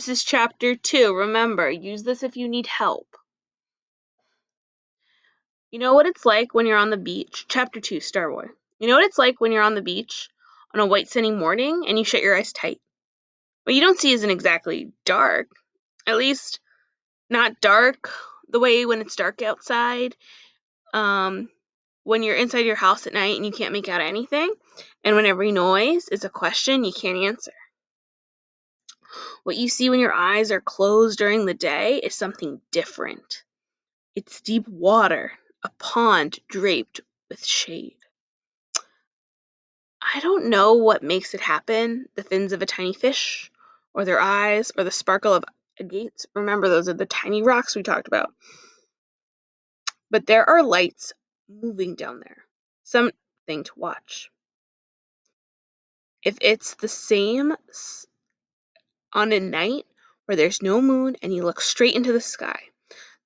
This is chapter 2. Remember, use this if you need help. You know what it's like when you're on the beach? Chapter 2, Starboy. You know what it's like when you're on the beach on a white sunny morning and you shut your eyes tight? What you don't see isn't exactly dark. At least, not dark the way when it's dark outside. When you're inside your house at night and you can't make out anything, and when every noise is a question you can't answer. What you see when your eyes are closed during the day is something different. It's deep water, a pond draped with shade. I don't know what makes it happen, the fins of a tiny fish, or their eyes, or the sparkle of agates. Remember, those are the tiny rocks we talked about. But there are lights moving down there. Something to watch. If it's the same on a night where there's no moon and you look straight into the sky,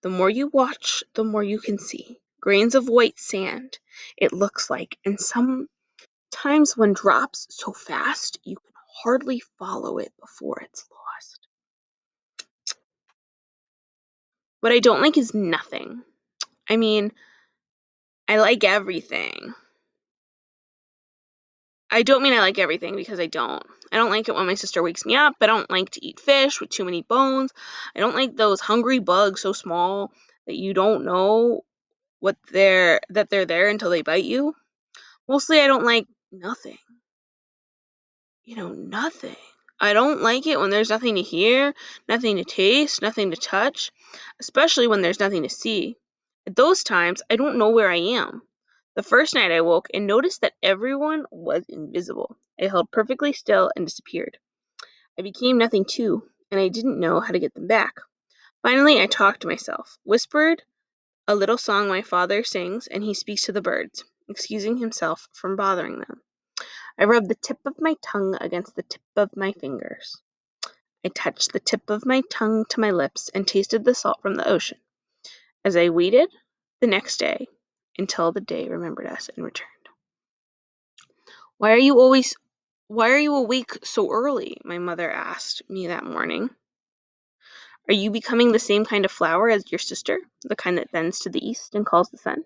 the more you watch, the more you can see. Grains of white sand, it looks like, and sometimes one drops so fast you can hardly follow it before it's lost. What I don't like is nothing. I mean, I like everything. I don't mean I like everything because I don't. I don't like it when my sister wakes me up. I don't like to eat fish with too many bones. I don't like those hungry bugs so small that you don't know that they're there until they bite you. Mostly I don't like nothing. Nothing. I don't like it when there's nothing to hear, nothing to taste, nothing to touch, especially when there's nothing to see. At those times, I don't know where I am. The first night I woke and noticed that everyone was invisible. I held perfectly still and disappeared. I became nothing too, and I didn't know how to get them back. Finally, I talked to myself, whispered a little song my father sings, and he speaks to the birds, excusing himself from bothering them. I rubbed the tip of my tongue against the tip of my fingers. I touched the tip of my tongue to my lips and tasted the salt from the ocean as I waited the next day until the day remembered us and returned. Why are you awake so early? My mother asked me that morning. Are you becoming the same kind of flower as your sister, the kind that bends to the east and calls the sun?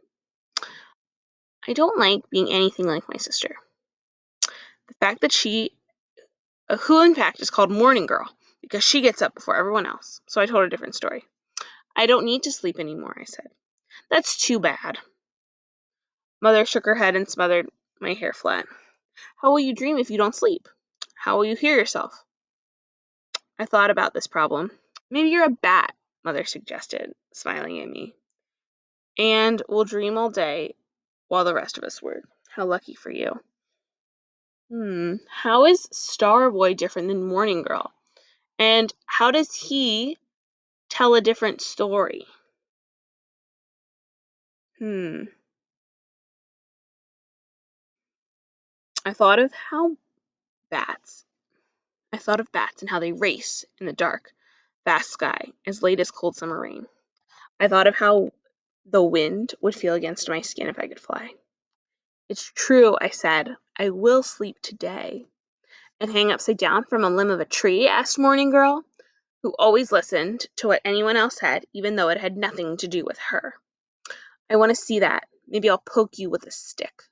I don't like being anything like my sister. The fact that who in fact is called Morning Girl, because she gets up before everyone else. So I told a different story. I don't need to sleep anymore, I said. That's too bad. Mother shook her head and smothered my hair flat. How will you dream if you don't sleep? How will you hear yourself? I thought about this problem. Maybe you're a bat, Mother suggested, smiling at me. And we'll dream all day while the rest of us work. How lucky for you. How is Starboy different than Morning Girl? And how does he tell a different story? I thought of bats. I thought of bats and how they race in the dark, vast sky, as late as cold summer rain. I thought of how the wind would feel against my skin if I could fly. It's true, I said. I will sleep today. And hang upside down from a limb of a tree? Asked Morning Girl, who always listened to what anyone else said, even though it had nothing to do with her. I want to see that. Maybe I'll poke you with a stick.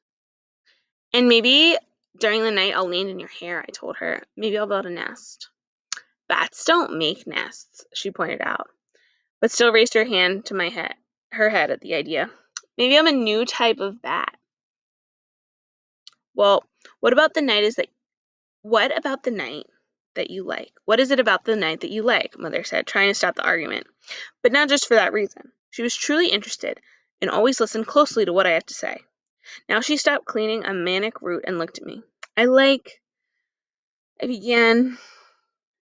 And maybe during the night I'll land in your hair, I told her. Maybe I'll build a nest. Bats don't make nests, she pointed out, but still raised her hand to her head at the idea. Maybe I'm a new type of bat. Well, what about the night that you like? What is it about the night that you like? Mother said, trying to stop the argument. But not just for that reason. She was truly interested and always listened closely to what I had to say. Now she stopped cleaning a manic root and looked at me. I began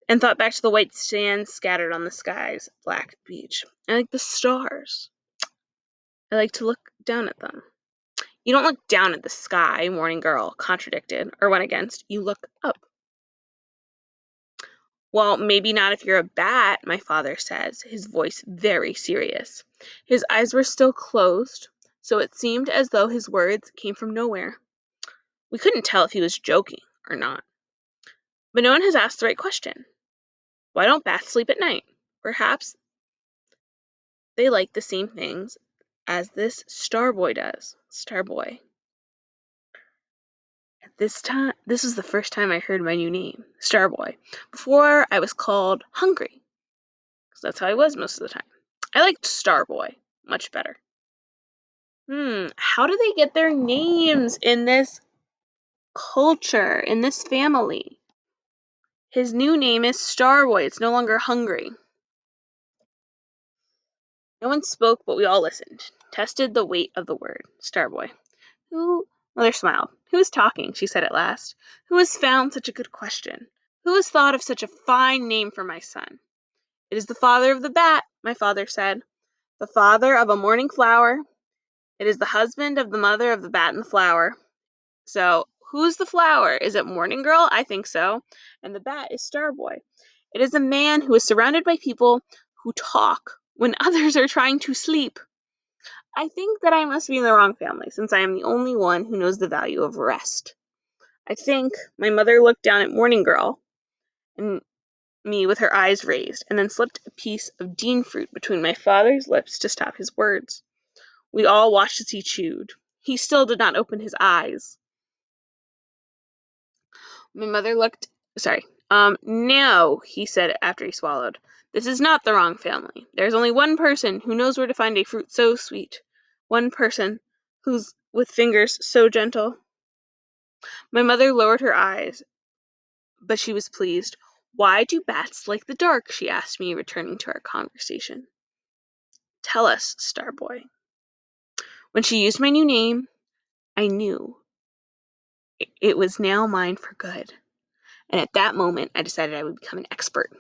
and thought back to the white sand scattered on the sky's black beach. I like the stars. I like to look down at them. You don't look down at the sky, Morning Girl contradicted, or went against. You look up. Well, maybe not if you're a bat, my father says, his voice very serious. His eyes were still closed, so it seemed as though his words came from nowhere. We couldn't tell if he was joking or not. But no one has asked the right question. Why don't bats sleep at night? Perhaps they like the same things as this star boy does. Star boy. At this time, this was the first time I heard my new name, Starboy. Before, I was called Hungry, because that's how I was most of the time. I liked Starboy much better. How do they get their names in this culture, in this family? His new name is Starboy. It's no longer Hungry. No one spoke, but we all listened, tested the weight of the word, Starboy. Who? Mother smiled. Who is talking? She said at last. Who has found such a good question? Who has thought of such a fine name for my son? It is the father of the bat, my father said. The father of a morning flower. It is the husband of the mother of the bat and the flower. So, who's the flower? Is it Morning Girl? I think so. And the bat is Starboy. It is a man who is surrounded by people who talk when others are trying to sleep. I think that I must be in the wrong family, since I am the only one who knows the value of rest. I think my mother looked down at Morning Girl and me with her eyes raised, and then slipped a piece of Dean fruit between my father's lips to stop his words. We all watched as he chewed. He still did not open his eyes. My mother looked. Sorry. No, he said after he swallowed. This is not the wrong family. There's only one person who knows where to find a fruit so sweet. One person who's with fingers so gentle. My mother lowered her eyes, but she was pleased. Why do bats like the dark? She asked me, returning to our conversation. Tell us, Starboy. When she used my new name, I knew it was now mine for good. And at that moment, I decided I would become an expert.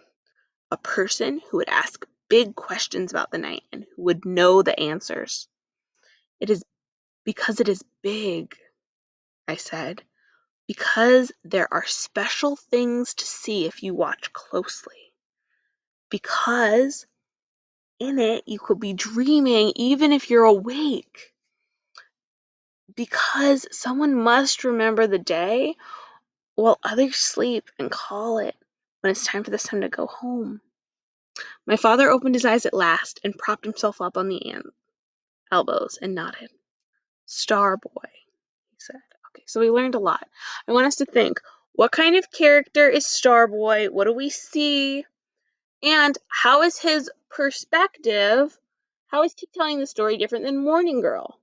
A person who would ask big questions about the night and who would know the answers. It is because it is big, I said. Because there are special things to see if you watch closely. Because in it you could be dreaming even if you're awake. Because someone must remember the day while others sleep and call it when it's time for the sun to go home. My father opened his eyes at last and propped himself up on the elbows and nodded. Star boy, he said. Okay, so we learned a lot. I want us to think, what kind of character is Starboy? What do we see? And how is his perspective, how is he telling the story different than Morning Girl?